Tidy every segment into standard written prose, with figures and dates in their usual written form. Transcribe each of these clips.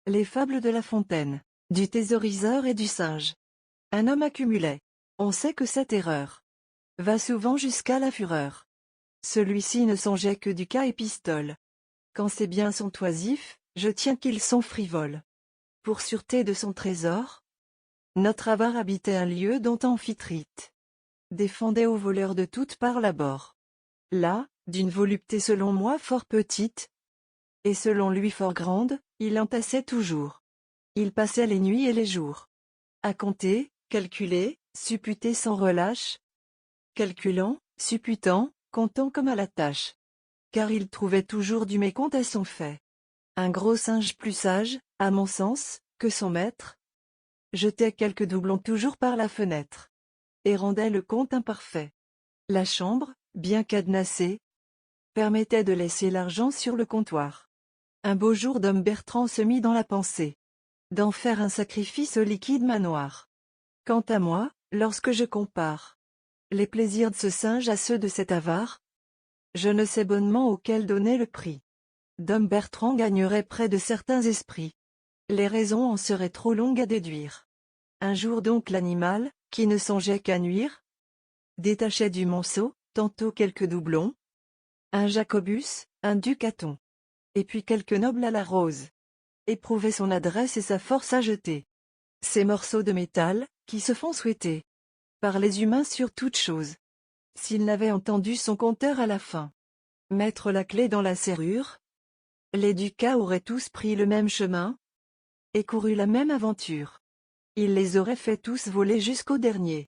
Les fables de La Fontaine, du thésauriseur et du singe. Un homme accumulait. On sait que cette erreur va souvent jusqu'à la fureur. Celui-ci ne songeait que du cas et pistole. Quand ses biens sont oisifs, je tiens qu'ils sont frivoles. Pour sûreté de son trésor, notre avare habitait un lieu dont Amphitrite défendait aux voleurs de toutes parts l'abord. Là, d'une volupté selon moi fort petite, et selon lui fort grande, il entassait toujours. Il passait les nuits et les jours à compter, calculer, supputer sans relâche, calculant, supputant, comptant comme à la tâche. Car il trouvait toujours du mécompte à son fait. Un gros singe plus sage, à mon sens, que son maître, jetait quelques doublons toujours par la fenêtre, et rendait le compte imparfait. La chambre, bien cadenassée, permettait de laisser l'argent sur le comptoir. Un beau jour Dom Bertrand se mit dans la pensée d'en faire un sacrifice au liquide manoir. Quant à moi, lorsque je compare les plaisirs de ce singe à ceux de cet avare, je ne sais bonnement auquel donner le prix. Dom Bertrand gagnerait près de certains esprits. Les raisons en seraient trop longues à déduire. Un jour donc l'animal, qui ne songeait qu'à nuire, détachait du monceau, tantôt quelques doublons, un Jacobus, un ducaton, et puis quelques nobles à la rose. Éprouvait son adresse et sa force à jeter ces morceaux de métal, qui se font souhaiter par les humains sur toute chose. S'ils n'avaient entendu son compteur à la fin mettre la clé dans la serrure, les ducats auraient tous pris le même chemin et couru la même aventure. Il les aurait fait tous voler jusqu'au dernier,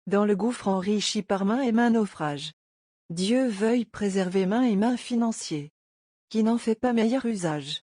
dans le gouffre enrichi par main et main naufrage. Dieu veuille préserver main et main financier, qui n'en fait pas meilleur usage.